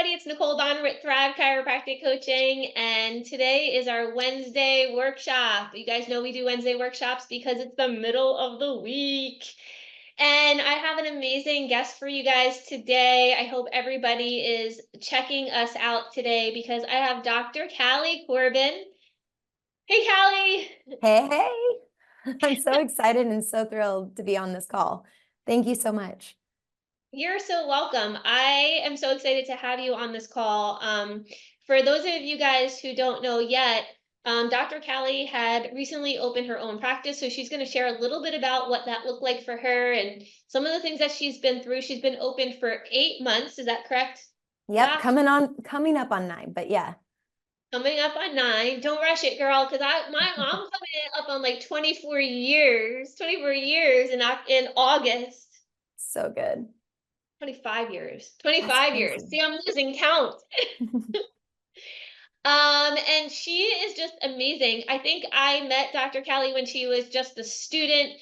everybody. It's Nicole Don with Thrive Chiropractic Coaching, and today is our Wednesday workshop. You guys know we do Wednesday workshops because it's the middle of the week. And I have an amazing guest for you guys today. I hope everybody is checking us out today because I have Dr. Kallie Corbin. Hey, Kallie. Hey, hey. I'm so excited and so thrilled to be on this call. Thank you so much. You're so welcome. I am so excited to have you on this call. For those of you guys who don't know yet, Dr. Kallie had recently opened her own practice, so she's going to share a little bit about what that looked like for her and some of the things that she's been through. She's been open for 8 months. Is that correct? Yep, coming up on 9, but yeah. Coming up on 9. Don't rush it, girl, because I'm coming up on like 24 years, 24 years in August. So good. 25 years. 25 years. See, I'm losing count. And she is just amazing. I think I met Dr. Kallie when she was just a student.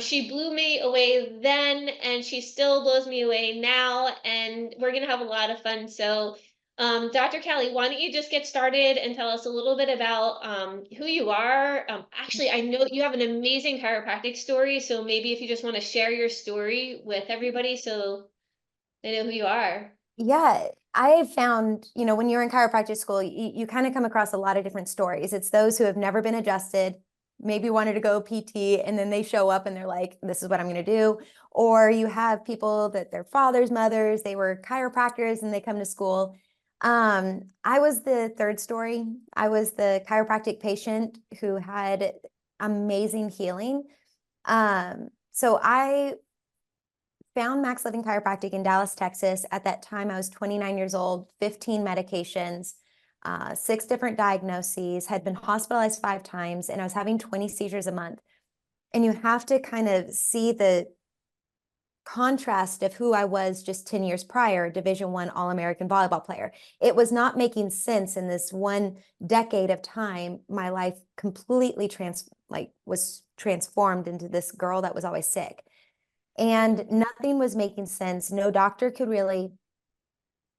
She blew me away then, and she still blows me away now, and we're gonna have a lot of fun. So, Dr. Kallie, why don't you just get started and tell us a little bit about who you are? Actually, I know you have an amazing chiropractic story, so maybe if you just want to share your story with everybody so they know who you are. Yeah, I have found, when you're in chiropractic school, you kind of come across a lot of different stories. It's those who have never been adjusted, maybe wanted to go PT, and then they show up and they're like, this is what I'm going to do. Or you have people that their fathers, mothers, they were chiropractors and they come to school. I was the third story. I was the chiropractic patient who had amazing healing. So I found Max Living Chiropractic in Dallas, Texas. At that time, I was 29 years old, 15 medications, 6 different diagnoses, had been hospitalized 5 times, and I was having 20 seizures a month. And you have to kind of see the contrast of who I was just 10 years prior, Division I All-American volleyball player. It was not making sense in this one decade of time. My life completely was transformed into this girl that was always sick. And nothing was making sense. No doctor could really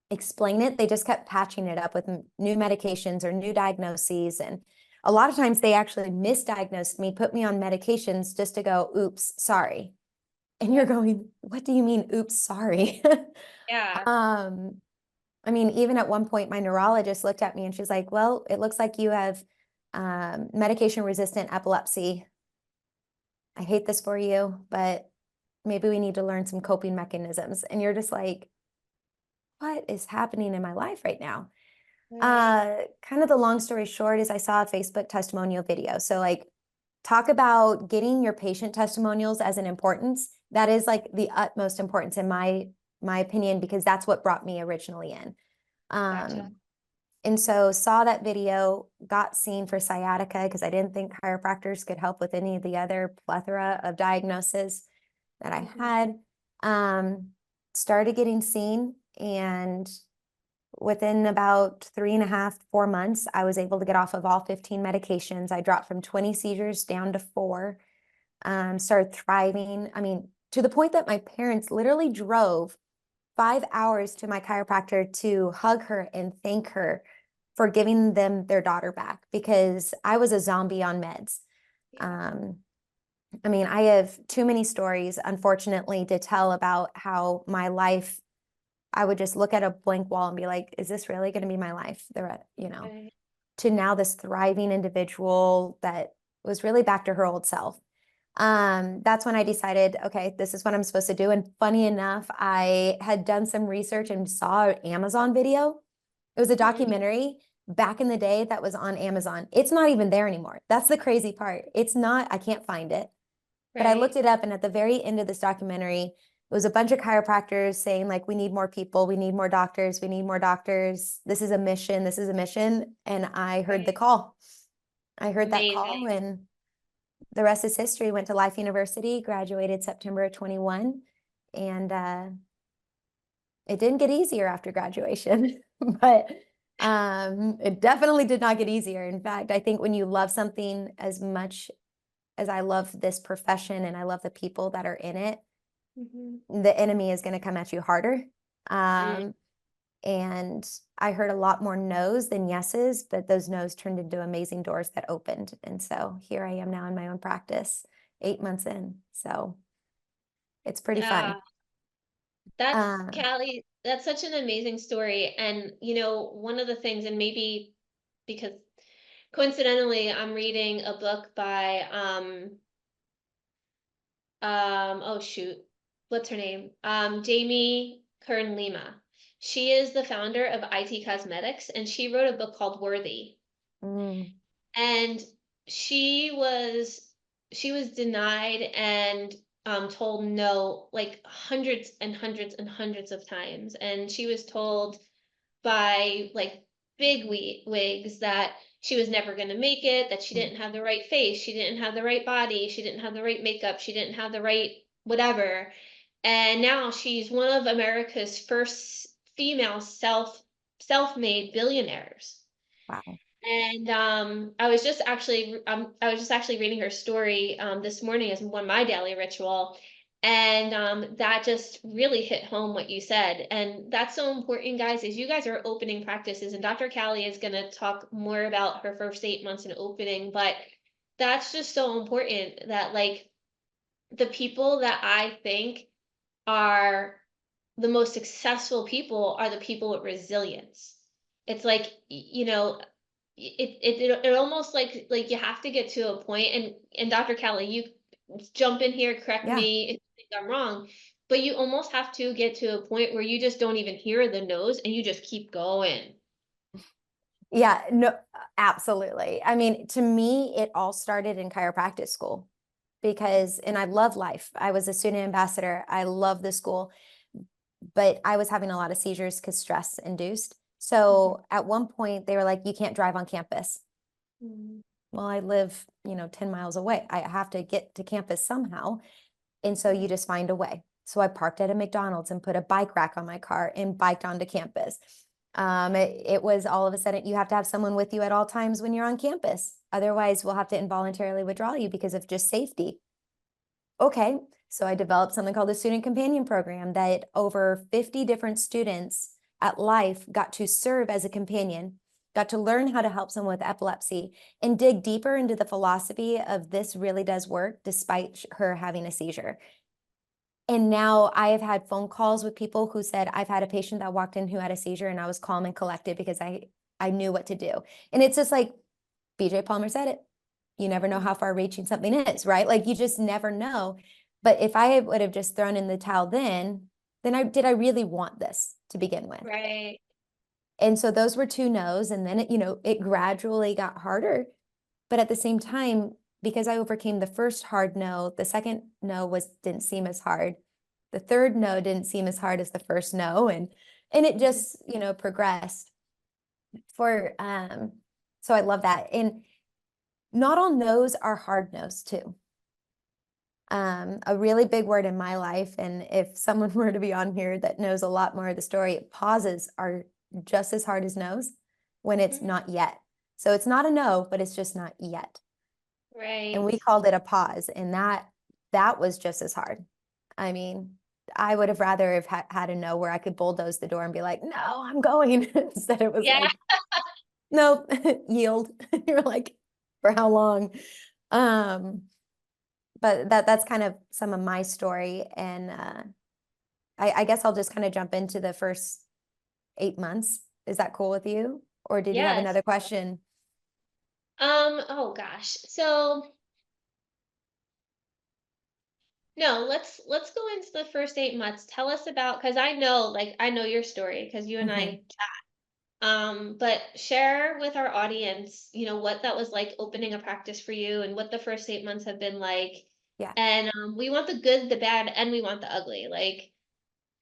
explain it. They just kept patching it up with new medications or new diagnoses. And a lot of times they actually misdiagnosed me, put me on medications just to go, oops, sorry. And you're going, what do you mean, oops, sorry? Yeah. I mean, even at one point, my neurologist looked at me and she's like, well, it looks like you have medication-resistant epilepsy. I hate this for you, but maybe we need to learn some coping mechanisms. And you're just like, what is happening in my life right now? Kind of the long story short is I saw a Facebook testimonial video. So like, talk about getting your patient testimonials as an importance. That is like the utmost importance in my opinion, because that's what brought me originally in. Gotcha. And so saw that video, got seen for sciatica because I didn't think chiropractors could help with any of the other plethora of diagnoses that I had. Started getting seen, and within about 3.5, 4 months, I was able to get off of all 15 medications. I dropped from 20 seizures down to 4, started thriving. I mean, to the point that my parents literally drove 5 hours to my chiropractor to hug her and thank her for giving them their daughter back, because I was a zombie on meds. I mean, I have too many stories, unfortunately, to tell about how my life, I would just look at a blank wall and be like, is this really going to be my life? To now this thriving individual that was really back to her old self. That's when I decided, okay, this is what I'm supposed to do. And funny enough, I had done some research and saw an Amazon video. It was a documentary back in the day that was on Amazon. It's not even there anymore. That's the crazy part. It's not, I can't find it. But I looked it up, and at the very end of this documentary, it was a bunch of chiropractors saying, like, we need more people, we need more doctors, we need more doctors. This is a mission, this is a mission. And I heard the call. I heard that call, and the rest is history. Went to Life University, graduated September of 21. And it didn't get easier after graduation, but it definitely did not get easier. In fact, I think when you love something as much as I love this profession and I love the people that are in it, the enemy is going to come at you harder. And I heard a lot more no's than yeses, but those no's turned into amazing doors that opened. And so here I am now in my own practice, 8 months in. So it's pretty fun. Yeah, that's Uh, Callie, that's such an amazing story. And you know, one of the things, and maybe because coincidentally, I'm reading a book by oh shoot, what's her name? Jamie Kern Lima. She is the founder of IT Cosmetics, and she wrote a book called Worthy. mm, And she was she was denied and told no like hundreds and hundreds and hundreds of times. And she was told by like big wigs that she was never going to make it, that she mm, didn't have the right face, she didn't have the right body, she didn't have the right makeup, she didn't have the right whatever. And now she's one of America's first female self-made billionaires. wow. And I was just actually reading her story this morning as one of my daily ritual, and that just really hit home what you said. And that's so important, guys, is you guys are opening practices, and Dr. Callie is going to talk more about her first 8 months in opening, but that's just so important that like the people that I think are the most successful people are the people with resilience. It's like, you know, it almost like you have to get to a point, and Dr. Kelly, you jump in here, correct Yeah. me if you think I'm wrong, but you almost have to get to a point where you just don't even hear the no's and you just keep going. Yeah, no, absolutely. I mean, to me, it all started in chiropractic school because, and I love life. I was a student ambassador. I love the school, but I was having a lot of seizures because stress induced. Mhm. So at one point they were like, you can't drive on campus. Mhm. Well, I live, 10 miles away. I have to get to campus somehow. And so you Right. just find a way. So I parked at a McDonald's and put a bike rack on my car and biked onto campus. It was all of a sudden you have to have someone with you at all times when you're on campus. Otherwise, we'll have to involuntarily withdraw you because of just safety. Okay, so I developed something called the Student Companion Program that over 50 different students at Life got to serve as a companion, got to learn how to help someone with epilepsy and dig deeper into the philosophy of this really does work despite her having a seizure. And now I have had phone calls with people who said, I've had a patient that walked in who had a seizure and I was calm and collected because I knew what to do. And it's just like BJ Palmer said it. You never know Mhm. how far reaching something is, right? Like you just never know. But if I would have just thrown in the towel then I really want this to begin with? Right. And so those were two no's. And then it gradually got harder. But at the same time, because I overcame the first hard no, the second no didn't seem as hard. The third no didn't seem as hard as the first no. And it Mhm. just, progressed for so I love that. And not all no's are hard no's too. A really big word in my life, and if someone were to be on here that knows a lot more of the story, pauses are just as hard as no's when it's Mhm. not yet. So it's not a no, but it's just not yet. And Right. we called it a pause, and that was just as hard. I mean, I would have rather have had a no where I could bulldoze the door and be like, no, I'm going. Instead it was Yeah. like, no, yield. You're like, for how long? Um, but that's kind of some of my story. And I guess I'll just kind of jump into the first 8 months. Is that cool with you? Or did you have Yes. another question? Oh gosh. So no, let's go into the first 8 months. Tell us about, because I know your story because you and Mhm. I but share with our audience, you know, what that was like opening a practice for you and what the first 8 months have been like. Yeah. And we want the good, the bad, and we want the ugly. Like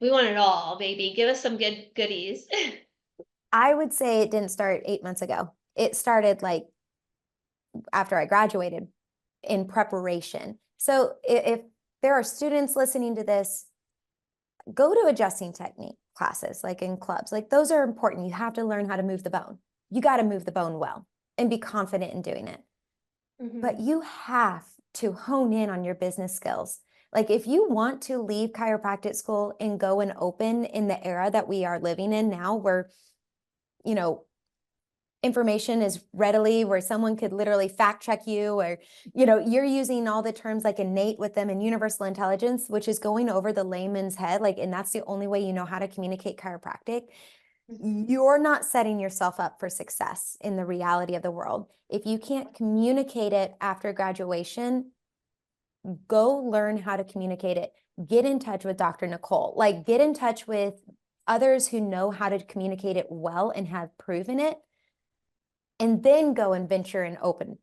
we want it all, baby. Give us some good goodies. I would say it didn't start 8 months ago. It started like after I graduated in preparation. So if there are students listening to this, go to adjusting technique classes, like in clubs. Like those are important. You have to learn how to move the bone. You got to move the bone well and be confident in doing it. But Hmm. you have to hone in on your business skills. Like if you want to leave chiropractic school and go and open in the era that we are living in now, where, you know, information is readily, where someone could literally fact check you, or, you know, you're using all the terms like innate with them and universal intelligence, which is going over the layman's head, like, and that's the only way you know how to communicate chiropractic. You're not setting yourself up for success in the reality of the world. If you can't communicate it after graduation, go learn how to communicate it. Get in touch with Dr. Nicole, like get in touch with others who know how to communicate it well and have proven it, and then go and venture and open.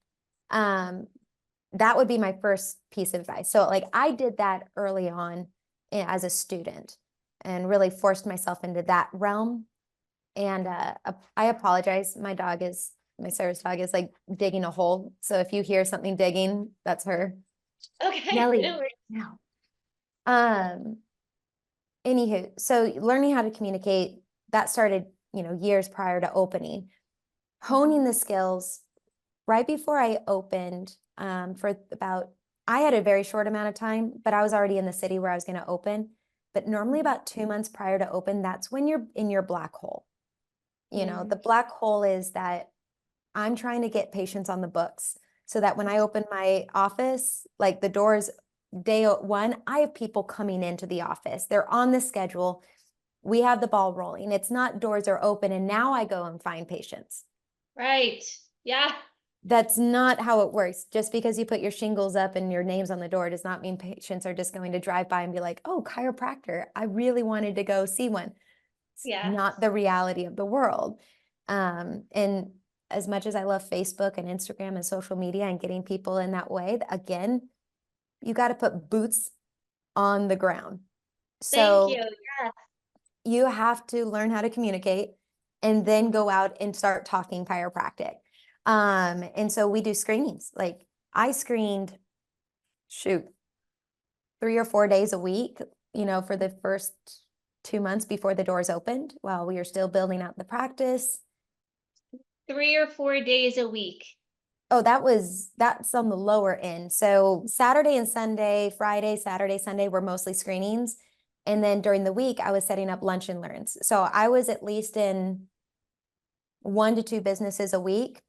That would be my first piece of advice. So like I did that early on as a student and really forced myself into that realm. And I apologize. My service dog is like digging a hole. So if you hear something digging, that's her. Okay, Nelly, no worries. no. Um, Anywho, so learning how to communicate, that started, you know, years prior to opening. Honing the skills right before I opened, for about, I had a very short amount of time, but I was already in the city where I was going to open. But normally about 2 months prior to open, that's when you're in your black hole. You know, the black hole is that I'm trying to get patients on the books so that when I open my office, like the doors day one, I have people coming into the office. They're on the schedule. We have the ball rolling. It's not doors are open and now I go and find patients. Right. Yeah. That's not how it works. Just because you put your shingles up and your name's on the door does not mean patients are just going to drive by and be like, oh, chiropractor, I really wanted to go see one. It's Yeah. not the reality of the world. And as much as I love Facebook and Instagram and social media and getting people in that way, again, you got to put boots on the ground. Thank So you. Yeah. you have to learn how to communicate and then go out and start talking chiropractic. And so we do screenings. Like I screened, shoot, 3 or 4 days a week, you know, for the first 2 months before the doors opened while we were still building out the practice. 3 or 4 days a week. Oh, that's on the lower end. So Saturday and Sunday, Friday, Saturday, Sunday were mostly screenings. And then during the week, I was setting up lunch and learns. So I was at least in 1 to 2 businesses a week,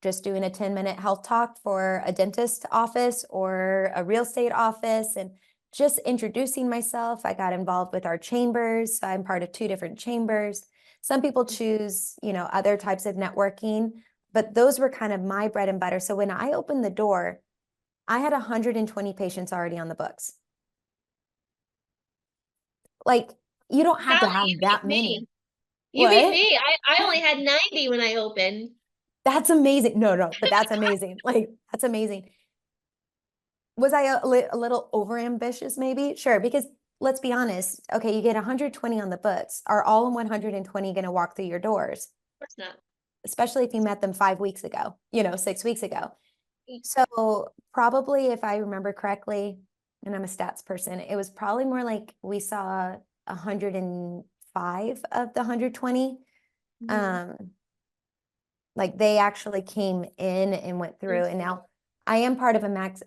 just doing a 10-minute health talk for a dentist office or a real estate office and just introducing myself. I got involved with our chambers. So I'm part of 2 different chambers. Some people choose, you know, other types of networking, but those were kind of my bread and butter. So when I opened the door, I had 120 patients already on the books. Like, you don't have to Callie, have you beat that many. me. You beat What? me. I only had 90 when I opened. That's amazing. No, but that's amazing. Like, that's amazing. Was I a little over ambitious maybe? Sure, because let's be honest. Okay, you get 120 on the books. Are all 120 going to walk through your doors? Of course not. Especially if you met them 5 weeks ago, you know, 6 weeks ago. So probably if I remember correctly, and I'm a stats person, it was probably more like we saw 105 of the 120. Like they actually came in and went through, and now I'm part of Max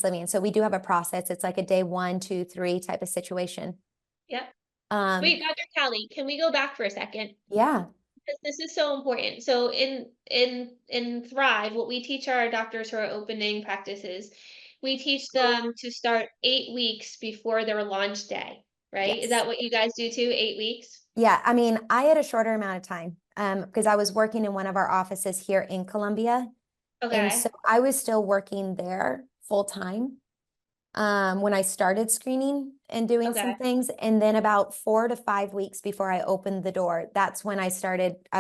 Living. So we do have a process. It's like a day 1, 2, 3 type of situation. Yep. Um, Wait, Dr. Callie, can we go back for a second? yeah, Because this is so important. So in Thrive, what we teach our doctors who are opening practices, we teach them to start 8 weeks before their launch day, right? Is yes. that what you guys do too? 8 weeks? Yeah, I mean, I had a shorter amount of time because I was working in one of our offices here in Columbia. And so Okay. I was still working there full time when I started screening and doing some Okay. things. And then about 4 to 5 weeks before I opened the door, that's when I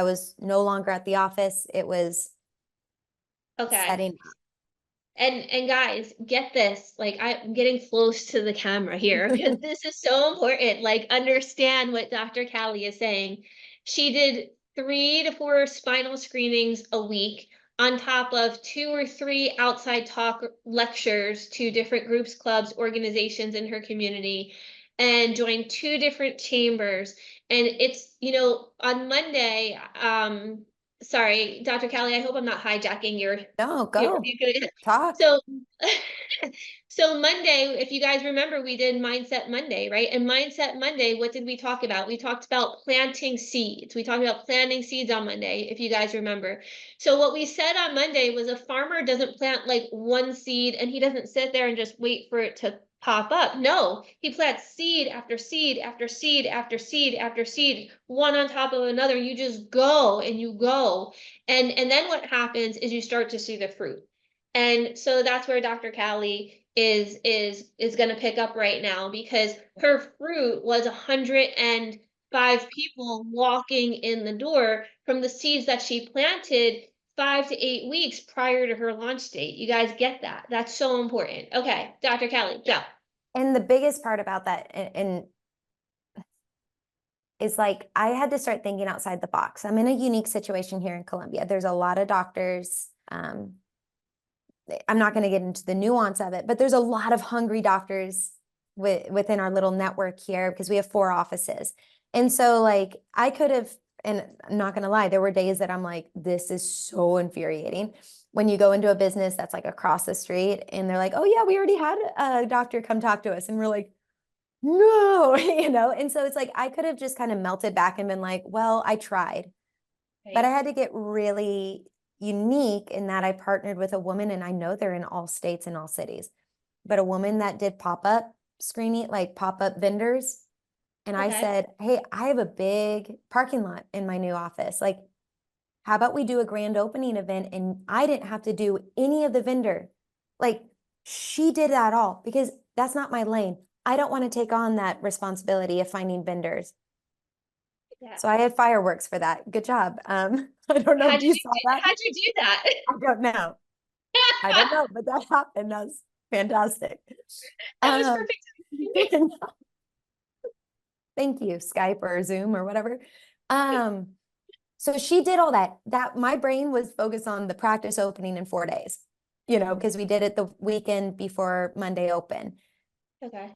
was no longer at the office. It was Okay. setting And guys, get this, like I'm getting close to the camera here because this is so important. Like understand what Dr. Callie is saying. She did 3 to 4 spinal screenings a week on top of 2 or 3 outside talk lectures to different groups, clubs, organizations in her community, and joined 2 different chambers. And it's, on Monday, sorry, Dr. Callie, I hope I'm not hijacking your No, your go you could talk. so So Monday, if you guys remember, we did Mindset Monday, right? And Mindset Monday, what did we talk about? We talked about planting seeds. We talked about planting seeds on Monday, if you guys remember. So what we said on Monday was a farmer doesn't plant like one seed and he doesn't sit there and just wait for it to pop up. No, he plants seed after seed after seed after seed after seed, one on top of another. You just go and you go. And then what happens is you start to see the fruit. And so that's where Dr. Callie is going to pick up right now, because her fruit was 105 people walking in the door from the seeds that she planted 5 to 8 weeks prior to her launch date. You guys get that? That's so important. Okay, Dr. Callie, go. And the biggest part about that and is like, I had to start thinking outside the box. I'm in a unique situation here in Columbia. There's a lot of doctors. I'm not going to get into the nuance of it, but there's a lot of hungry doctors within our little network here because we have 4 offices. And so like I could have, and I'm not going to lie, there were days that I'm like, this is so infuriating. When you go into a business that's like across the street and they're like, oh yeah, we already had a doctor come talk to us. And we're like, no, And so it's like, I could have just kind of melted back and been like, well, I tried, but I had to get really unique in that I partnered with a woman, and I know they're in all states and all cities, but a woman that did pop-up screening, like pop-up vendors. And I Okay. said, hey, I have a big parking lot in my new office. Like, how about we do a grand opening event? And I didn't have to do any of the vendor. Like, she did that all because that's not my lane. I don't want to take on that responsibility of finding vendors. Yeah. So I had fireworks for that. Good job. I don't know if you saw that. How'd you do that? I don't know. I don't know, but that happened. That was fantastic. That was Um, perfect. thank you, Skype or Zoom or whatever. So she did all that. That my brain was focused on the practice opening in 4 days, because we did it the weekend before Monday open. Okay.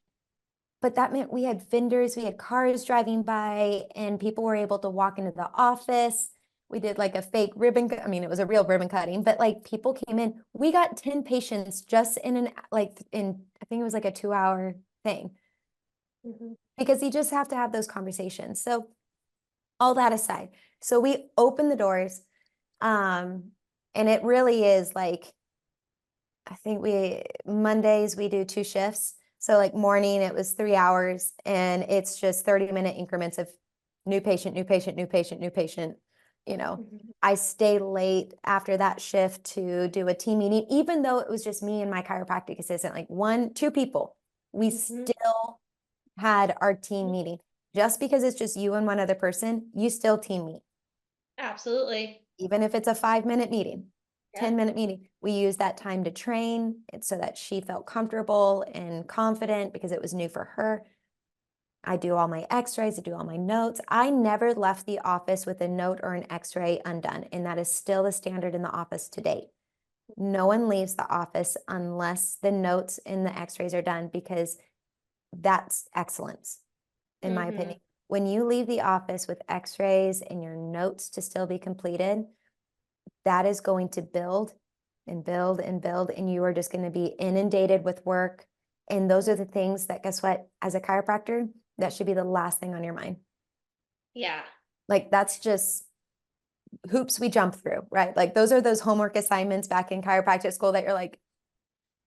But that meant we had vendors, we had cars driving by, and people were able to walk into the office. We did like a fake ribbon. I mean, it was a real ribbon cutting, but like people came in. We got 10 patients just in I think it was like a 2-hour thing, Mhm. because you just have to have those conversations. So all that aside, so we open the doors, and it really is like, I think Mondays we do 2 shifts. So like morning, it was 3 hours, and it's just 30-minute increments of new patient, new patient, new patient, new patient. Mhm. I stay late after that shift to do a team meeting, even though it was just me and my chiropractic assistant, like 2 people. We Mhm. still had our team meeting. Just because it's just you and one other person, you still team meet. Absolutely. Even if it's a 5-minute meeting, Yep. 10-minute meeting, we use that time to train it so that she felt comfortable and confident because it was new for her. I do all my x-rays, I do all my notes. I never left the office with a note or an x-ray undone, and that is still the standard in the office to date. No one leaves the office unless the notes and the x-rays are done, because that's excellence, in my opinion. Mhm. When you leave the office with x-rays and your notes to still be completed, that is going to build and build and build, and you are just going to be inundated with work. And those are the things that, guess what, as a chiropractor, that should be the last thing on your mind. Yeah. Like, that's just hoops we jump through, right? Like, those are those homework assignments back in chiropractic school that you're like,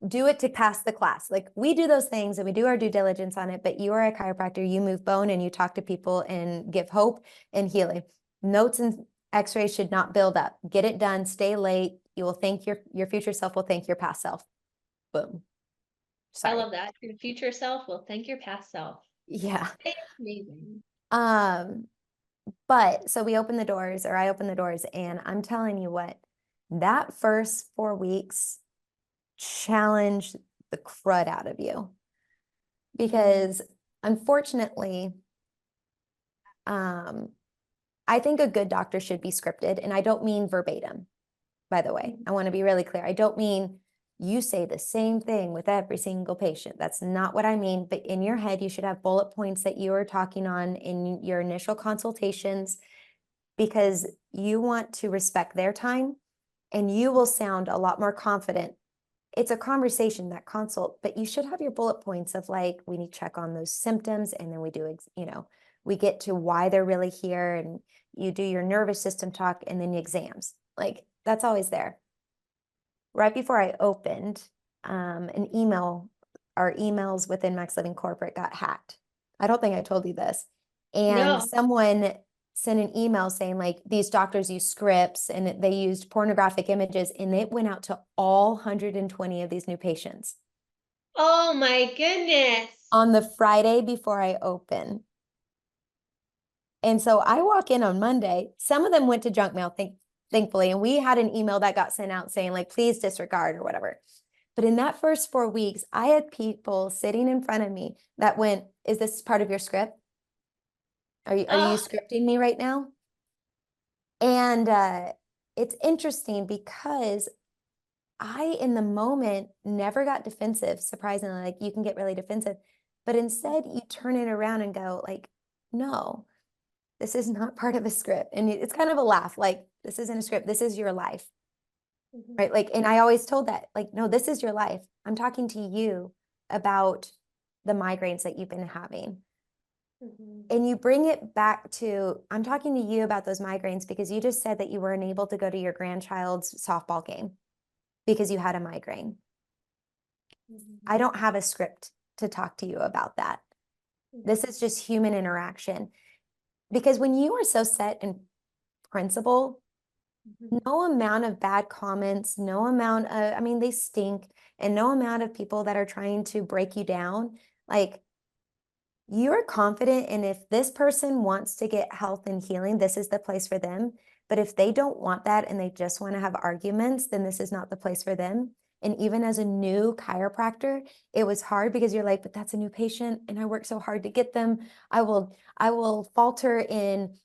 do it to pass the class. Like, we do those things and we do our due diligence on it, but you are a chiropractor, you move bone and you talk to people and give hope and healing. Notes and x-rays should not build up. Get it done, stay late. You will thank your future self will thank your past self. Boom. I Sorry. love that. Your future self will thank your past self. Yeah. It's amazing. Um, but so we open the doors, or I open the doors, and I'm telling you what, that first 4 weeks challenged the crud out of you, Mhm. because unfortunately, I think a good doctor should be scripted, and I don't mean verbatim, by the way. I want to be really clear. I don't mean you say the same thing with every single patient. That's not what I mean. But in your head, you should have bullet points that you are talking on in your initial consultations, because you want to respect their time, and you will sound a lot more confident it's a conversation, that consult, but you should have your bullet points of like, we need to check on those symptoms. And then we do, we get to why they're really here, and you do your nervous system talk, and then exams. Like, that's always there. Right before I opened, an email, our emails within Max Living Corporate got hacked. I don't think I told you this. And No. someone sent an email saying like, these doctors use scripts and they used pornographic images, and it went out to all 120 of these new patients Oh my goodness. on the Friday before I open. And so I walk in on Monday. Some of them went to junk mail, thankfully. And we had an email that got sent out saying like, please disregard or whatever. But in that first 4 weeks, I had people sitting in front of me that went, is this part of your script? Are you Oh, scripting me right now? And it's interesting because I, in the moment, never got defensive. Surprisingly, like you can get really defensive, but instead you turn it around and go like, no, this is not part of the script. And it's kind of a laugh, like, this isn't a script. This is your life, right? mhm, Like, and I always told that, like, no, this is your life. I'm talking to you about the migraines that you've been having. mhm, And you bring it back to, I'm talking to you about those migraines because you just said that you were unable to go to your grandchild's softball game because you had a migraine. mhm, I don't have a script to talk to you about that. This mhm, is just human interaction. Because when you are so set in principle, mhm. no amount of bad comments, no amount of, I mean, they stink, and no amount of people that are trying to break you down, like, you're confident in, if this person wants to get health and healing, this is the place for them. But if they don't want that and they just want to have arguments, then this is not the place for them. And even as a new chiropractor, it was hard because you're like, but that's a new patient and I work so hard to get them. I will falter in,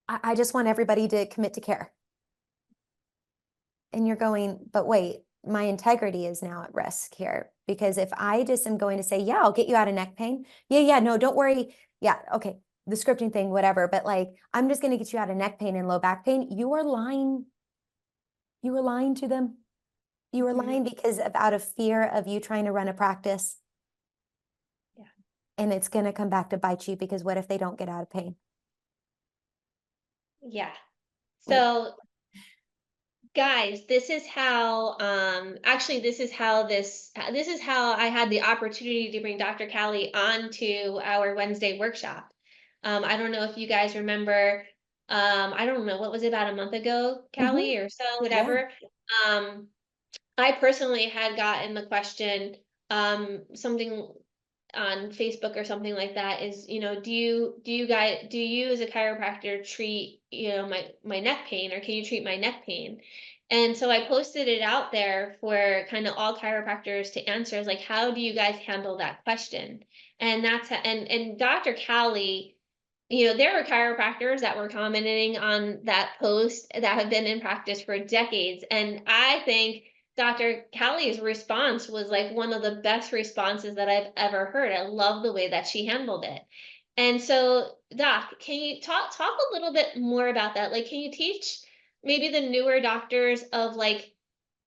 I just want everybody to commit to care. And you're going, but wait, my integrity is now at risk here. Because if I just am going to say, yeah, I'll get you out of neck pain. Yeah, no, don't worry. Yeah, okay, the scripting thing, whatever. But like, I'm just going to get you out of neck pain and low back pain. You are lying. You are lying to them. You are Mhm. lying because out of fear of you trying to run a practice. Yeah. And it's going to come back to bite you, because what if they don't get out of pain? Yeah. Like, So guys, this is how actually this is how I had the opportunity to bring Dr. Callie on to our Wednesday workshop. I don't know if you guys remember, I don't know, what was it, about a month ago, mhm, Callie, or so, yeah. whatever. Um, I personally had gotten the question, something on Facebook or something like that, is, do you as a chiropractor treat, my neck pain, or can you treat my neck pain? And so I posted it out there for kind of all chiropractors to answer, is like, how do you guys handle that question? And and Dr. Callie, there were chiropractors that were commenting on that post that have been in practice for decades. And I think Dr. Callie's response was like one of the best responses that I've ever heard. I love the way that she handled it. And so, Doc, can you talk a little bit more about that? Like, can you teach maybe the newer doctors of like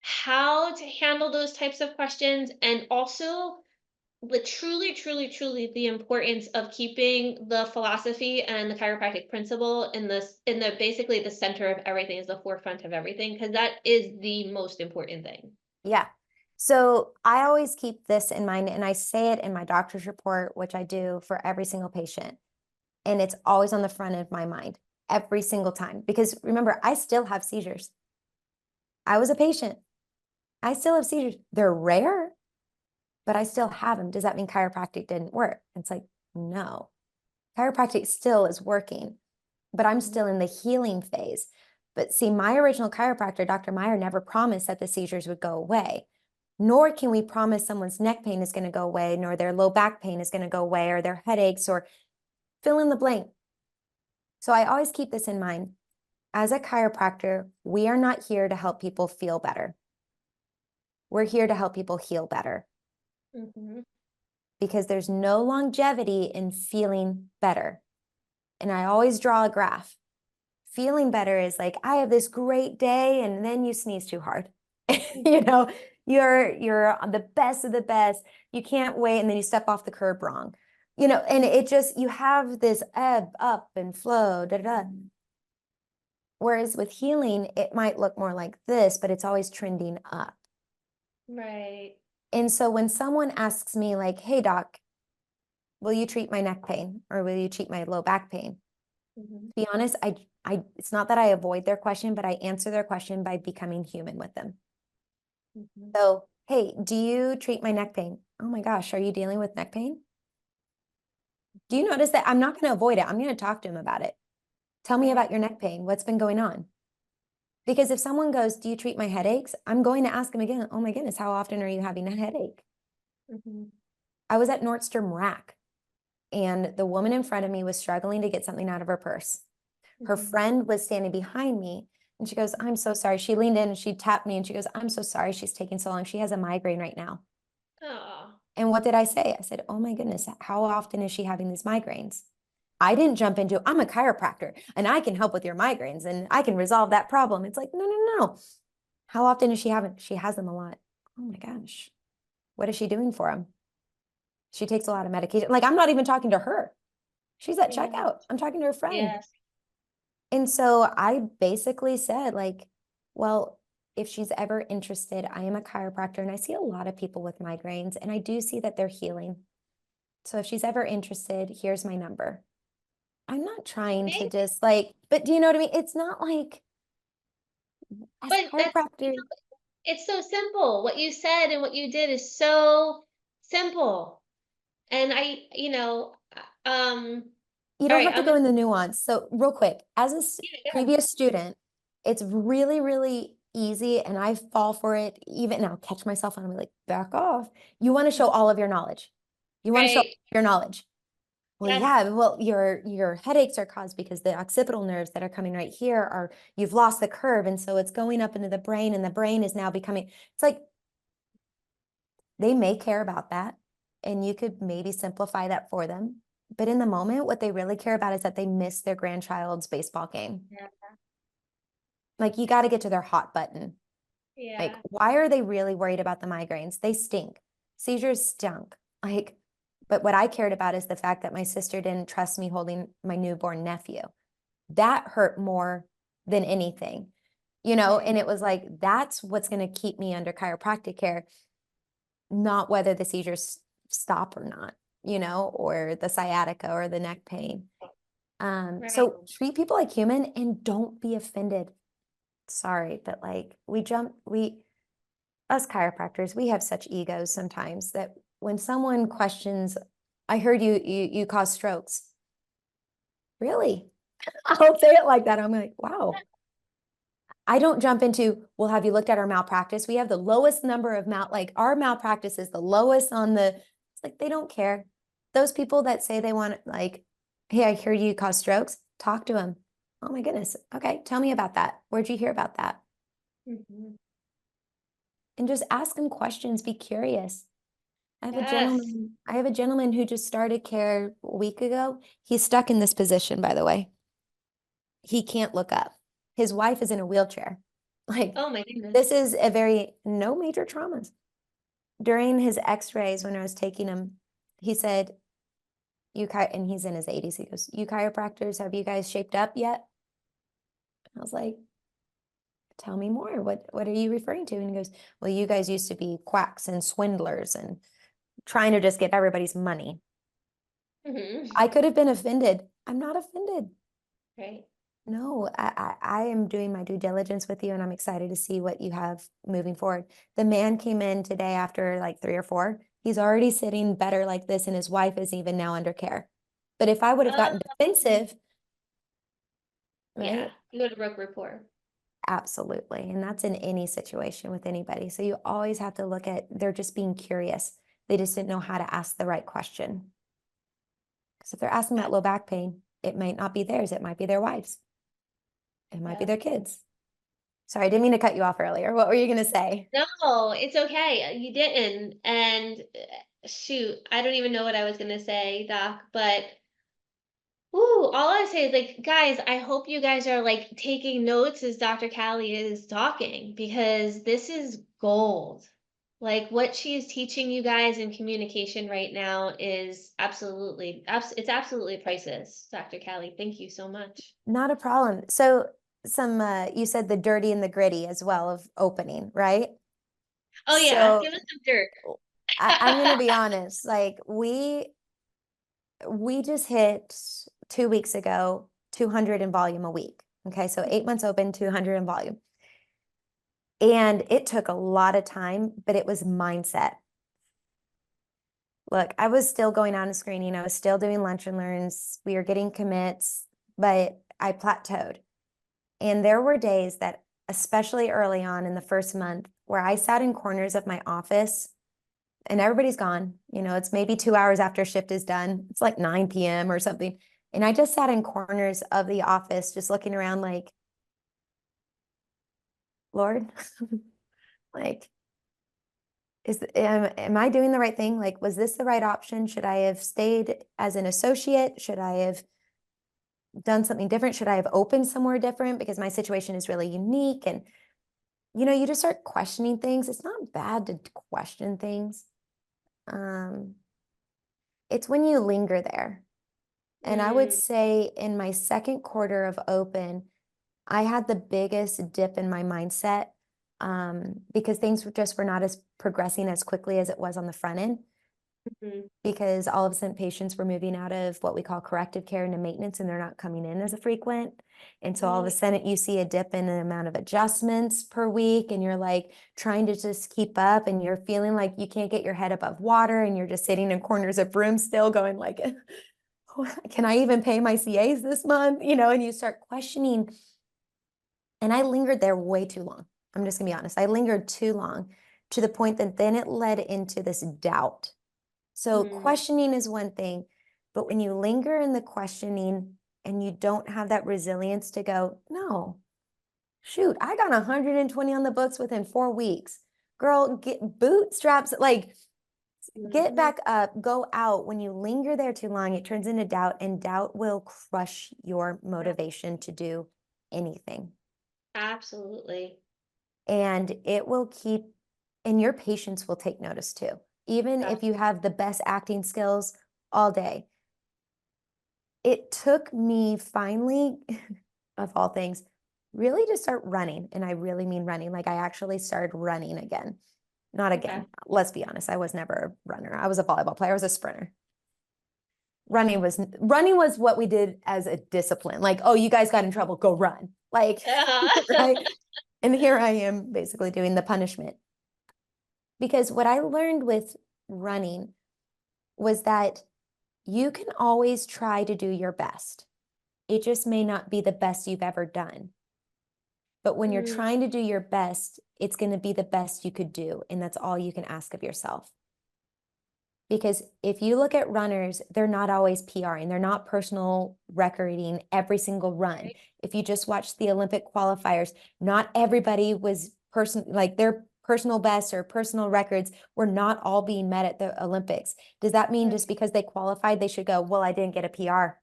how to handle those types of questions, and also the truly the importance of keeping the philosophy and the chiropractic principle in the basically the center of everything, is the forefront of everything, because that is the most important thing. Yeah. So I always keep this in mind, and I say it in my doctor's report, which I do for every single patient. And it's always on the front of my mind every single time. Because remember, I still have seizures. I was a patient. I still have seizures. They're rare, but I still have them. Does that mean chiropractic didn't work? It's like, no. Chiropractic still is working, but I'm Mhm, still in the healing phase. But see, my original chiropractor, Dr. Meyer, never promised that the seizures would go away. Nor can we promise someone's neck pain is going to go away, nor their low back pain is going to go away, or their headaches, or fill in the blank. So I always keep this in mind. As a chiropractor, we are not here to help people feel better. We're here to help people heal better, mhm, because there's no longevity in feeling better. And I always draw a graph. Feeling better is like, I have this great day, and then you sneeze too hard. mhm, You know, You're the best of the best. You can't wait. And then you step off the curb wrong. And it just, you have this ebb, up and flow, da, da, da. Whereas with healing, it might look more like this, but it's always trending up. Right. And so when someone asks me like, hey, doc, will you treat my neck pain or will you treat my low back pain? Mm-hmm. To be honest, it's not that I avoid their question, but I answer their question by becoming human with them. Mm-hmm. So, hey, do you treat my neck pain? Oh my gosh, are you dealing with neck pain? Do you notice that I'm not going to avoid it? I'm going to talk to him about it. Tell me about Right. your neck pain. What's been going on? Because if someone goes, do you treat my headaches? I'm going to ask them again, oh my goodness, how often are you having a headache? Mm-hmm. I was at Nordstrom Rack and the woman in front of me was struggling to get something out of her purse. Her Mm-hmm. friend was standing behind me and she goes, I'm so sorry. She leaned in and she tapped me and she goes, I'm so sorry. She's taking so long. She has a migraine right now. Oh. And what did I say? I said, oh my goodness, how often is she having these migraines? I didn't jump into, I'm a chiropractor and I can help with your migraines and I can resolve that problem. It's like, no, no, no. How often is she having? She has them a lot. Oh my gosh. What is she doing for them? She takes a lot of medication. Like, I'm not even talking to her. She's at Yeah. checkout. I'm talking to her friend. Yes. And so I basically said, like, well, if she's ever interested, I am a chiropractor and I see a lot of people with migraines and I do see that they're healing. So if she's ever interested, here's my number. I'm not trying to Amazing. just like, but do you know what I mean? It's not like as But chiropractors, it's so simple. What you said and what you did is so simple. And you all don't right, have to I'm go gonna in the nuance. So real quick, as a yeah, previous student, it's really, really easy. And I fall for it even now, catch myself and I'm like, back off. You want to show all of your knowledge. You want to show right. your knowledge. Well, Yes. yeah, well, your headaches are caused because the occipital nerves that are coming right here are, you've lost the curve. And so it's going up into the brain and the brain is now becoming, it's like, they may care about that. And you could maybe simplify that for them. But in the moment, what they really care about is that they miss their grandchild's baseball game. Yeah. Like, you got to get to their hot button. Like, Yeah. why are they really worried about the migraines? They stink. Seizures stunk. Like, but what I cared about is the fact that my sister didn't trust me holding my newborn nephew. That hurt more than anything, and Right. it was like, that's what's going to keep me under chiropractic care, not whether the seizures stop or not, or the sciatica or the neck pain. Right. So treat people like human and don't be offended. Sorry, but like us chiropractors, we have such egos sometimes that when someone questions, I heard you cause strokes. Really? I'll say it like that. I'm like, wow. I don't jump into, well, have you looked at our malpractice? We have the lowest number of like our malpractice is the lowest on it's like, they don't care. Those people that say they want, like, hey, I hear you cause strokes, talk to them. Oh my goodness. Okay. Tell me about that. Where'd you hear about that? Mhm. And just ask them questions. Be curious. Yes. I have a gentleman who just started care a week ago. He's stuck in this position, by the way. He can't look up. His wife is in a wheelchair. Like, Oh my goodness. this is no major traumas. During his x-rays, when I was taking him, he said, and he's in his 80s. He goes, you chiropractors, have you guys shaped up yet? I was like, tell me more. What are you referring to? And he goes, well, you guys used to be quacks and swindlers and trying to just get everybody's money. Hmm. I could have been offended. I'm not offended. Right. No, I am doing my due diligence with you and I'm excited to see what you have moving forward. The man came in today after like 3 or 4. He's already sitting better like this and his wife is even now under care. But if I would have gotten defensive, Yeah. right? You go to broke rapport. Absolutely. And that's in any situation with anybody. So you always have to look at, they're just being curious. They just didn't know how to ask the right question. Because if they're asking about Yes. low back pain, it might not be theirs. It might be their wife's. It might be Yes. their kids. Sorry, I didn't mean to cut you off earlier. What were you going to say? No, it's okay. You didn't. And shoot, I don't even know what I was gonna say, Doc, but ooh, all I say is like, guys, I hope you guys are like taking notes as Dr. Callie is talking because this is gold. Like what she is teaching you guys in communication right now is it's absolutely priceless, Dr. Callie. Thank you so much. Not a problem. So you said the dirty and the gritty as well of opening, right? Oh yeah, So give us some dirt. I'm gonna be honest, like we just hit 2 weeks ago 200 in volume a week. Okay, so 8 months open, 200 in volume. And it took a lot of time, but it was mindset. Look, I was still going on a screening. I was still doing lunch and learns. We were getting commits, but I plateaued. And there were days that, especially early on in the first month, where I sat in corners of my office and everybody's gone. It's maybe 2 hours after shift is done. It's like 9 p.m. or something. And I just sat in corners of the office, just looking around like, Lord, like, am I doing the right thing? Like, was this the right option? Should I have stayed as an associate? Should I have done something different? Should I have opened somewhere different? Because my situation is really unique. And, you just start questioning things. It's not bad to question things. It's when you linger there. And I would Mm, say in my second quarter of open, I had the biggest dip in my mindset because things were not as progressing as quickly as it was on the front end. mhm. Because all of a sudden patients were moving out of what we call corrective care into maintenance and they're not coming in as a frequent. And so all of a Mm, sudden you see a dip in the amount of adjustments per week and you're like trying to just keep up and you're feeling like you can't get your head above water and you're just sitting in corners of rooms still going like, can I even pay my CAs this month? And you start questioning. And I lingered there way too long. I'm just gonna be honest. I lingered too long to the point that then it led into this doubt. So mm, questioning is one thing, but when you linger in the questioning and you don't have that resilience to go, no, shoot, I got 120 on the books within 4 weeks. Girl, get bootstraps, like get mhm. back up, go out. When you linger there too long, it turns into doubt, and doubt will crush your Yeah, motivation to do anything. absolutely. And it will keep, and your patients will take notice too. Even Ab- if you have the best acting skills all day, it took me finally, of all things, really to start running. And I really mean running. Like I actually started running again. Not Okay. again. Let's be honest. I was never a runner. I was a volleyball player. I was a sprinter. Running was what we did as a discipline. Like, oh, you guys got in trouble, go run. Like, right? And here I am basically doing the punishment. Because what I learned with running was that you can always try to do your best. It just may not be the best you've ever done. But when you're Mm, trying to do your best, it's going to be the best you could do. And that's all you can ask of yourself. Because if you look at runners, they're not always PRing, they're not personal recording every single run. right. If you just watch the Olympic qualifiers, not everybody was like their personal best or personal records were not all being met at the Olympics. Does that mean Right. just because they qualified, they should go, well, I didn't get a PR?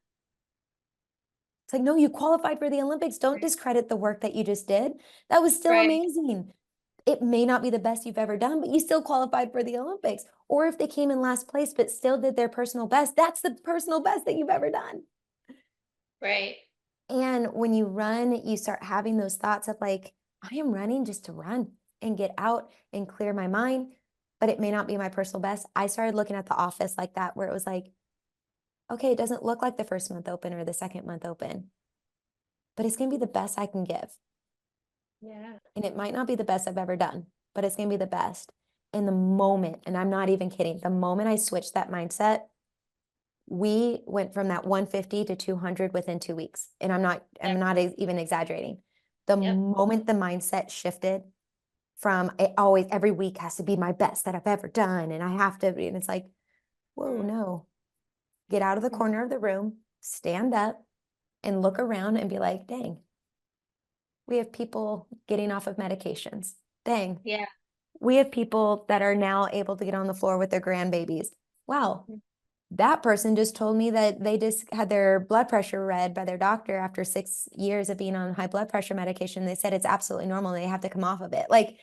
It's like, no, you qualified for the Olympics. Don't discredit the work that you just did. That was still Right. amazing. It may not be the best you've ever done, but you still qualified for the Olympics. Or if they came in last place, but still did their personal best, that's the personal best that you've ever done. Right. And when you run, you start having those thoughts of like, I am running just to run and get out and clear my mind, but it may not be my personal best. I started looking at the office like that, where it was like, okay, it doesn't look like the first month open or the second month open, but it's going to be the best I can give. Yeah. And it might not be the best I've ever done, but it's going to be the best. And the moment, and I'm not even kidding, the moment I switched that mindset, we went from that 150 to 200 within 2 weeks. And Yeah. I'm not even exaggerating. The Yep. moment the mindset shifted from it always, every week has to be my best that I've ever done. And I have to, and it's like, whoa, Mm, no, get out of the mm, corner of the room, stand up and look around and be like, dang, we have people getting off of medications. Dang, yeah. we have people that are now able to get on the floor with their grandbabies. Wow, Mm, that person just told me that they just had their blood pressure read by their doctor after 6 years of being on high blood pressure medication. They said it's absolutely normal. They have to come off of it. Like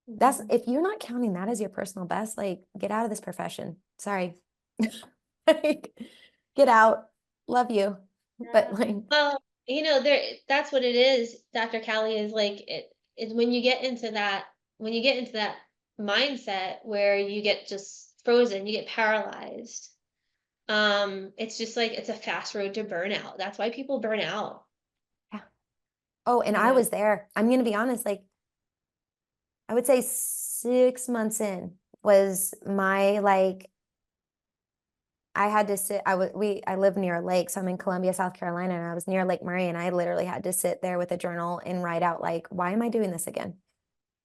That's, Mhm. if you're not counting that as your personal best, like, get out of this profession. Sorry. Like, get out. Love you. But Yeah. like, Well, there that's what it is, Dr. Callie, is like it is when you get into that mindset where you get just frozen, you get paralyzed. It's just like it's a fast road to burnout. That's why people burn out, yeah. Oh, and you I know. was there. I'm gonna be honest, like, I would say 6 months in was my, like, I had to sit, I live near a lake, so I'm in Columbia, South Carolina, and I was near Lake Murray, and I literally had to sit there with a journal and write out, like, why am I doing this again?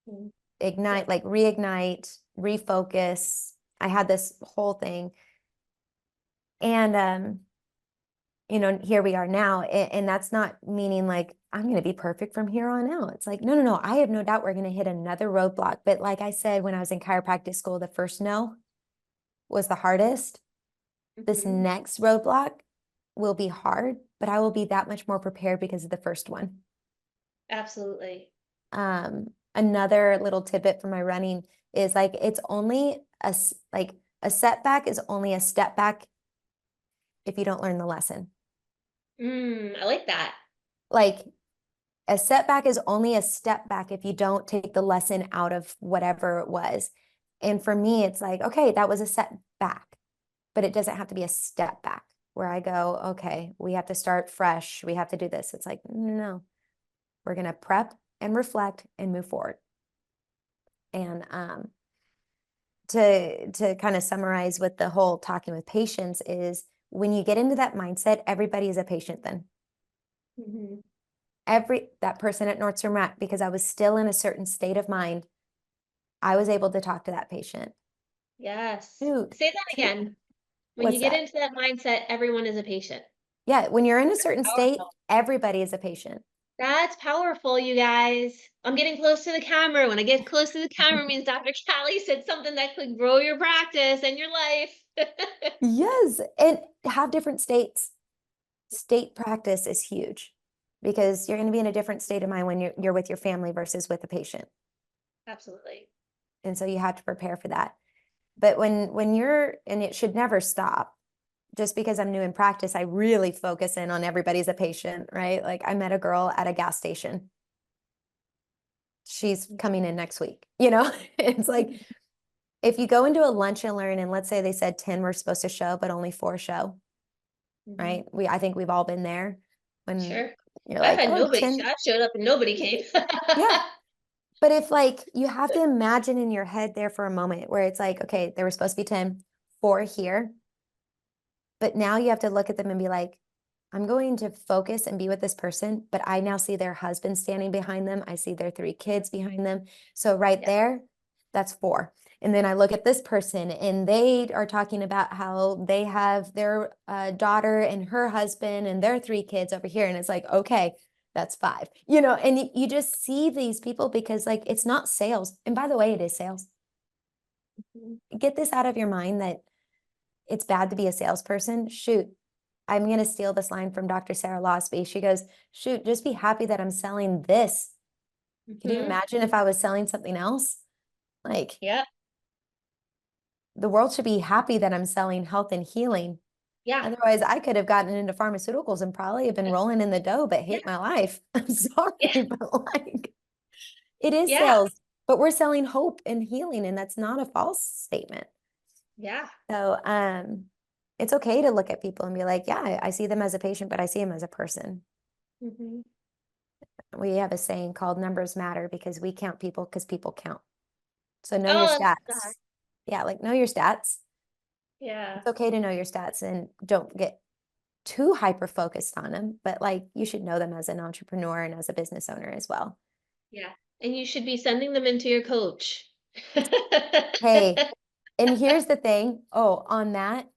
Mm. Yeah. Ignite, like, reignite, refocus. I had this whole thing. And here we are now. And that's not meaning like I'm going to be perfect from here on out. It's like, no, no, no. I have no doubt we're going to hit another roadblock. But like I said, when I was in chiropractic school, the first no was the hardest. This Mhm. next roadblock will be hard, but I will be that much more prepared because of the first one. Absolutely. Another little tidbit for my running is like, it's only like a setback is only a step back if you don't learn the lesson. I like that. Like, a setback is only a step back if you don't take the lesson out of whatever it was. And for me, it's like, okay, that was a setback, but it doesn't have to be a step back where I go, okay, we have to start fresh. We have to do this. It's like, no, we're going to prep and reflect and move forward. And to kind of summarize what the whole talking with patients is, when you get into that mindset, everybody is a patient then. Mhm. That person at Nordstrom Rack, because I was still in a certain state of mind, I was able to talk to that patient. Yes. Dude, Say that again. When you what's get that? into that mindset, everyone is a patient. Yeah, when you're in a certain state, Powerful. everybody is a patient. That's powerful, you guys. I'm getting close to the camera. When I get close to the camera means Dr. Callie said something that could grow your practice and your life. Yes, and have different states. State practice is huge because you're going to be in a different state of mind when you're with your family versus with a patient. Absolutely. And so you have to prepare for that. But when you're, and it should never stop. Just because I'm new in practice, I really focus in on everybody's a patient, right? Like, I met a girl at a gas station. She's coming in next week. It's like, if you go into a lunch and learn, and let's say they said 10 were supposed to show, but only 4 show, Mhm. right? I think we've all been there when Sure. you're I've like, had oh, nobody. 10. I showed up and nobody came. Yeah. But if, like, you have to imagine in your head there for a moment where it's like, okay, there were supposed to be 10, 4 here. But now you have to look at them and be like, I'm going to focus and be with this person, but I now see their husband standing behind them. I see their 3 kids behind them. So right Yeah. there, that's 4. And then I look at this person and they are talking about how they have their daughter and her husband and their 3 kids over here. And it's like, okay, that's 5, and you just see these people because, like, it's not sales. And by the way, it is sales. Mhm. Get this out of your mind that it's bad to be a salesperson. Shoot, I'm going to steal this line from Dr. Sarah Losby. She goes, shoot, just be happy that I'm selling this. Could you Mhm. imagine if I was selling something else? Like, Yeah. the world should be happy that I'm selling health and healing. Yeah. Otherwise, I could have gotten into pharmaceuticals and probably have been rolling in the dough, but Yeah. hate my life. I'm sorry, Yeah. but like, it is Yeah. sales, but we're selling hope and healing, and that's not a false statement. Yeah. So, it's okay to look at people and be like, yeah, I see them as a patient, but I see them as a person. Mhm. We have a saying called numbers matter because we count people because people count. So know your Oh, stats. Yeah, like, know your stats. yeah. It's okay to know your stats and don't get too hyper focused on them, but like, you should know them as an entrepreneur and as a business owner as well. Yeah. And you should be sending them into your coach. Hey, and here's the thing. Oh, on that,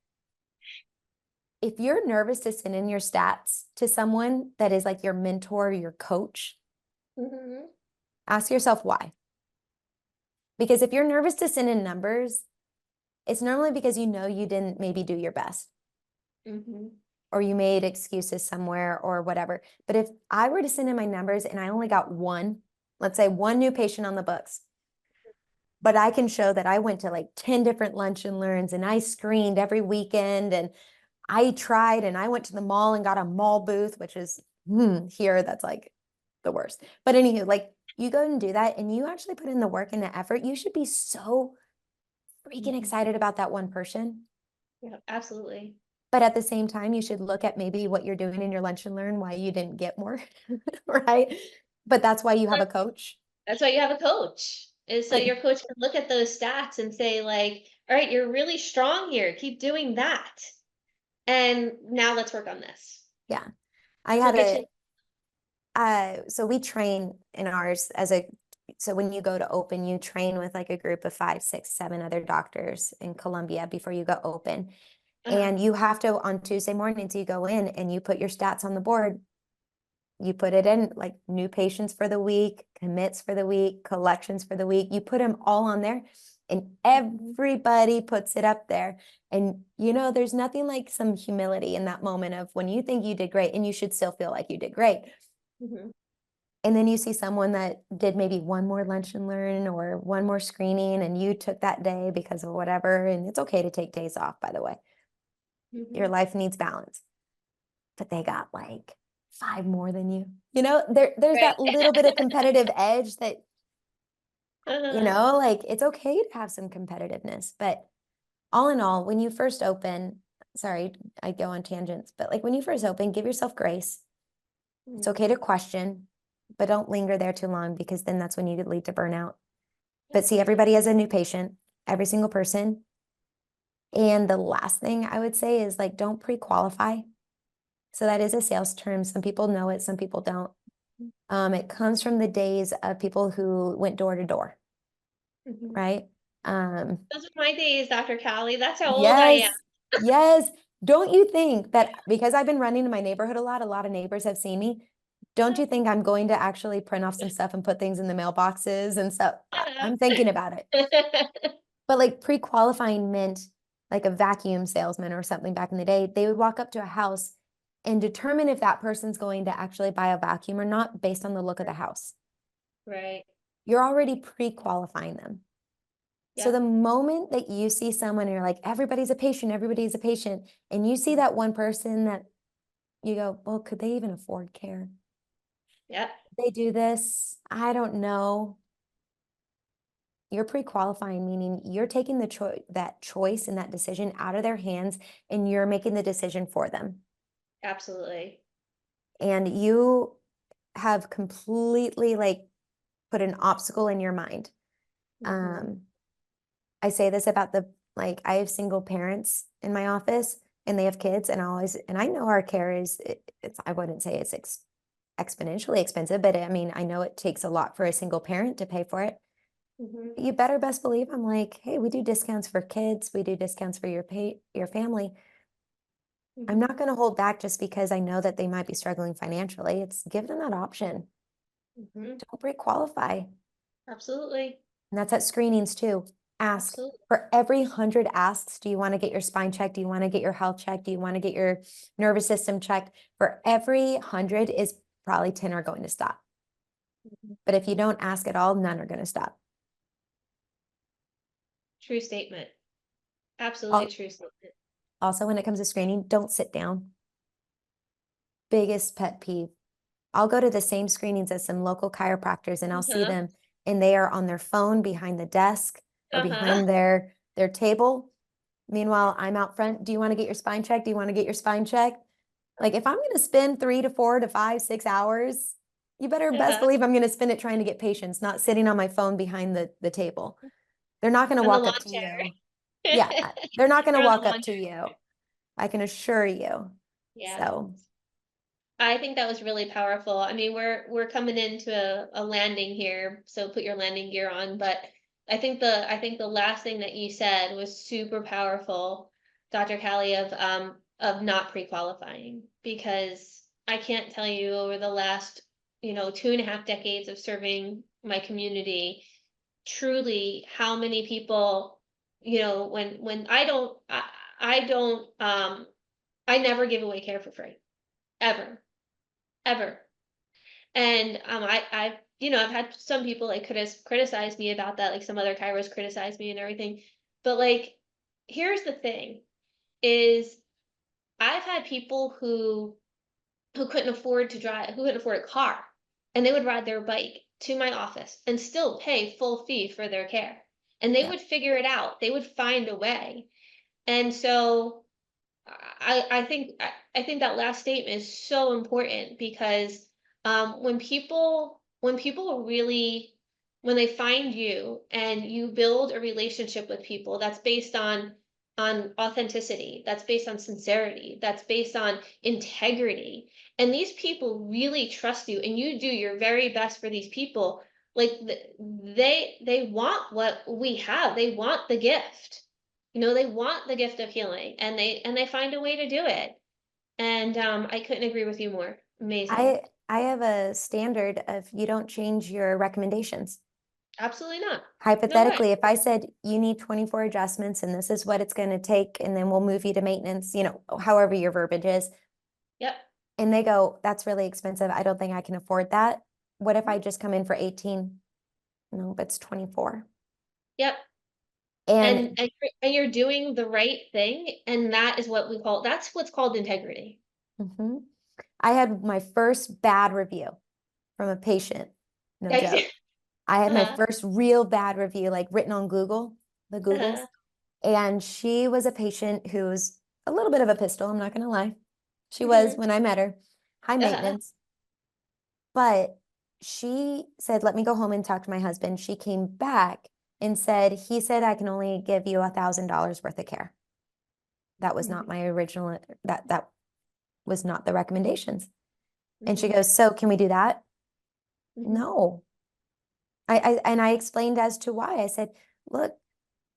if you're nervous to send in your stats to someone that is like your mentor, your coach, Mhm. ask yourself why. Because if you're nervous to send in numbers, it's normally because you didn't maybe do your best Mhm. or you made excuses somewhere or whatever. But if I were to send in my numbers and I only got one, let's say one new patient on the books, but I can show that I went to like 10 different lunch and learns and I screened every weekend and I tried and I went to the mall and got a mall booth, which is here, that's like the worst. But anywho, like you go and do that and you actually put in the work and the effort. You should be so freaking Mhm. excited about that one person. Yeah, absolutely. But at the same time, you should look at maybe what you're doing in your lunch and learn, why you didn't get more, right? But that's why you have a coach. That's why you have a coach, is so Like, your coach can look at those stats and say like, all right, you're really strong here. Keep doing that. And now let's work on this. yeah, I That's had what gets you. so we train in ours so when you go to open, you train with like a group of 5, 6, 7 other doctors in Columbia before you go open. Uh-huh. And you have to, on Tuesday mornings, you go in and you put your stats on the board. You put it in like new patients for the week, commits for the week, collections for the week. You put them all on there and everybody puts it up there. And there's nothing like some humility in that moment of when you think you did great and you should still feel like you did great. Mhm. And then you see someone that did maybe one more lunch and learn or one more screening and you took that day because of whatever. And it's okay to take days off, by the way. Your Mhm. life needs balance. But they got like 5 more than you. There's Right. that little bit of competitive edge that, Uh-huh. like it's okay to have some competitiveness. But all in all, when you first open, sorry, I go on tangents, but like when you first open, give yourself grace. It's Mhm. okay to question, but don't linger there too long because then that's when you could lead to burnout. But see Absolutely. everybody as a new patient, every single person. And the last thing I would say is like, don't pre-qualify. So that is a sales term. Some people know it, some people don't. It comes from the days of people who went door to door, Mhm. right? Um, Those are my days, Dr. Callie. That's how old I am. yes, yes. Don't you think that because I've been running in my neighborhood a lot of neighbors have seen me. Don't you think I'm going to actually print off some stuff and put things in the mailboxes and stuff? I'm thinking about it. But like pre-qualifying meant like a vacuum salesman or something back in the day, they would walk up to a house and determine if that person's going to actually buy a vacuum or not based on the look of the house. Right. You're already pre-qualifying them. So Yeah. the moment that you see someone and you're like, everybody's a patient, and you see that one person that you go, well, could they even afford care? Yeah. They do this. I don't know. You're pre-qualifying, meaning you're taking that choice and that decision out of their hands and you're making the decision for them. Absolutely. And you have completely like put an obstacle in your mind. Mhm. Um, I say this about like I have single parents in my office and they have kids and I know our care it's I wouldn't say it's exponentially expensive, but I mean, I know it takes a lot for a single parent to pay for it. Mhm. You better best believe I'm like, hey, we do discounts for kids, we do discounts for your family. I'm Mhm. not going to hold back just because I know that they might be struggling financially. It's give them that option. Mhm. Don't pre-qualify. Absolutely. And that's at screenings too. Ask Absolutely. for every 100 asks. Do you want to get your spine checked? Do you want to get your health checked? Do you want to get your nervous system checked? For every 100 is probably 10 are going to stop. Mhm. But if you don't ask at all, none are going to stop. True statement. Absolutely Al- true statement. Also, when it comes to screening, don't sit down. Biggest pet peeve. I'll go to the same screenings as some local chiropractors and I'll see Uh-huh. them and they are on their phone behind the desk or Uh-huh. behind their table. Meanwhile, I'm out front. Do you want to get your spine checked? Do you want to get your spine checked? Like if I'm going to spend 3 to 4 to 5, 6 hours, you better best Uh-huh. believe I'm going to spend it trying to get patients, not sitting on my phone behind the table. They're not going to On the walk lawn up to you. chair. Yeah, they're not going to Or on the walk up lawn to chair. you. I can assure you. Yeah. So, I think that was really powerful. I mean, we're coming into a landing here, so put your landing gear on. But I think the last thing that you said was super powerful, Dr. Callie, of not pre-qualifying, because I can't tell you over the last 2.5 decades of serving my community, truly how many people, when I don't I never give away care for free, ever ever. And I I've had some people like criticize me about that, like some other chiros criticize me and everything. But like, here's the thing is I've had people who couldn't afford to drive, who couldn't afford a car, and they would ride their bike to my office and still pay full fee for their care. And they Yeah. would figure it out. They would find a way. And so I think that last statement is so important because when people really when they find you and you build a relationship with people that's based on authenticity, that's based on sincerity, that's based on integrity, and these people really trust you and you do your very best for these people, like they want what we have. They want the gift. They want the gift of healing and they find a way to do it. And I couldn't agree with you more. Amazing. I have a standard of you don't change your recommendations. Absolutely not. No way. Hypothetically, if I said you need 24 adjustments and this is what it's going to take, and then we'll move you to maintenance, however your verbiage is, Yep. and they go, that's really expensive. I don't think I can afford that. What if I Mhm. just come in for 18? No, it's 24. Yep. And And you're doing the right thing, and that's what's called integrity. mhm. I had my first bad review from a patient. No joke. I had my uh-huh. first real bad review, like written on Google, the Googles. Uh-huh. And she was a patient who was a little bit of a pistol, I'm not going to lie. She was Mhm. when I met her, high Uh-huh. maintenance. But she said, let me go home and talk to my husband. She came back and said, he said, I can only give you $1,000 worth of care. That was not Mhm. my original, that was not the recommendations. And she Mhm. goes, so can we do that? Mhm. No. And I explained as to why. I said, look,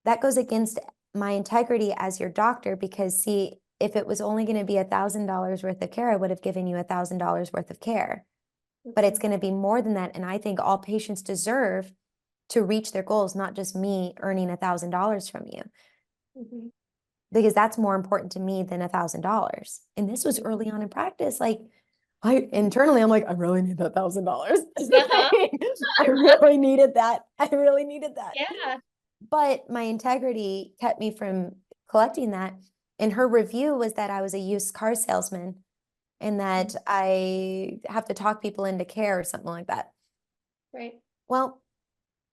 that goes against my integrity as your doctor because see, if it was only going to be $1,000 worth of care, I would have given you $1,000 worth of care. But it's Mhm. going to be more than that. And I think all patients deserve to reach their goals, not just me earning $1,000 from you, Mhm. because that's more important to me than $1,000. And this was Mhm. early on in practice. Like I internally, I'm like, I really need that $1,000. Uh-huh. I really needed that. I really needed that. Yeah. But my integrity kept me from collecting that. And her review was that I was a used car salesman and that Mhm. I have to talk people into care or something like that. Right. Well,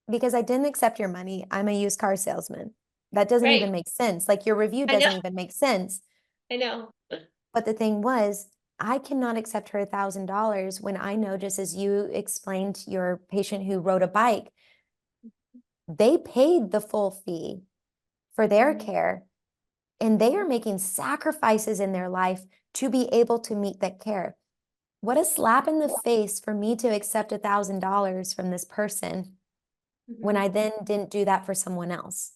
because I didn't accept your money, I'm a used car salesman. That doesn't Right. even make sense. Like your review I know. doesn't even make sense. I know. But the thing was, I cannot accept her $1,000 when I know, just as you explained to your patient who rode a bike, they paid the full fee for their Mhm. care and they are Mhm. making sacrifices in their life to be able to meet that care. What a slap in the face for me to accept $1,000 from this person when Mhm. I then didn't do that for someone else.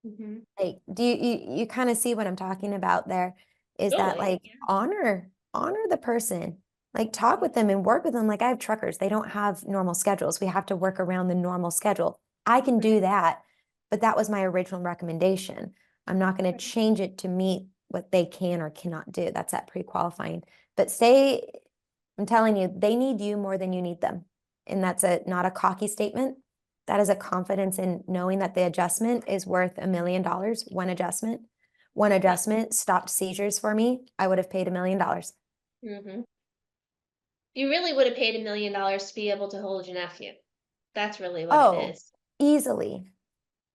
Mhm. Like, do you kind of see what I'm talking about there? Is that Totally. like honor the person, like talk Yeah. with them and work with them. Like I have truckers, they don't have normal schedules. We have to work around the normal schedule. I can do Right. that, but that was my original recommendation. I'm not going to Right. change it to meet what they can or cannot do. That's that pre-qualifying. But say, I'm telling you, they need you more than you need them. And that's not a cocky statement. That is a confidence in knowing that the adjustment is worth $1 million. One adjustment. One Yep. adjustment stopped seizures for me. I would have paid $1 million. Mhm. You really would have paid $1 million to be able to hold your nephew. That's really what it Oh, is. easily.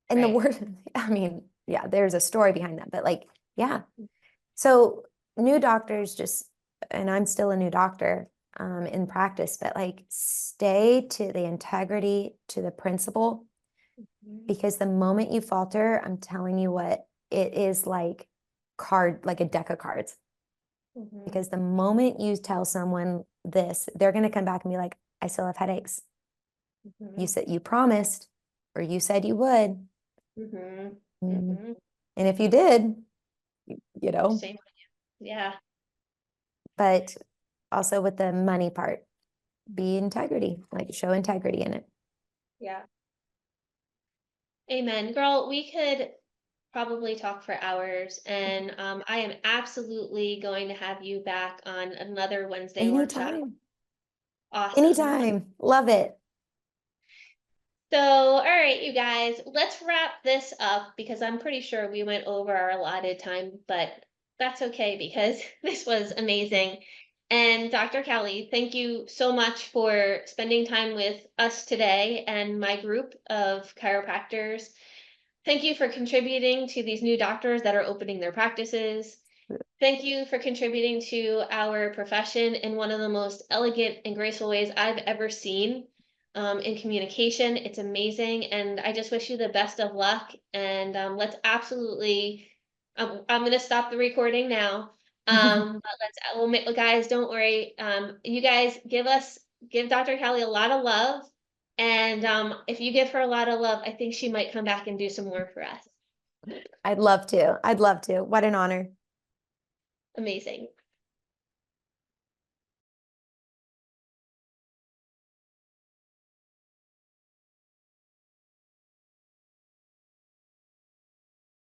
And the Right. word, I mean, yeah, there's a story behind that, but like, yeah. So new doctors just, and I'm still a new doctor in practice, but like stay to the integrity, to the principle, Mhm. because the moment you falter, I'm telling you what, it is like a deck of cards. Mhm. Because the moment you tell someone this, they're going to come back and be like, I still have headaches. You Mhm. said you promised, or you said you would. Mhm. Mm. Mhm. And if you did, you know, Same. Yeah. but also with the money part, be integrity, like show integrity in it. Yeah. Amen. Girl, we could probably talk for hours, and I am absolutely going to have you back on another Wednesday workshop. Anytime. Awesome. Anytime. Love it. So, all right, you guys, let's wrap this up because I'm pretty sure we went over our allotted time, but that's okay because this was amazing. And Dr. Kelly, thank you so much for spending time with us today and my group of chiropractors. Thank you for contributing to these new doctors that are opening their practices. Thank you for contributing to our profession in one of the most elegant and graceful ways I've ever seen in communication. It's amazing, and I just wish you the best of luck. And let's absolutely, I'm going to stop the recording now. But guys, don't worry. You guys give Dr. Kelly a lot of love. And if you give her a lot of love, I think she might come back and do some more for us. I'd love to. I'd love to. What an honor. Amazing.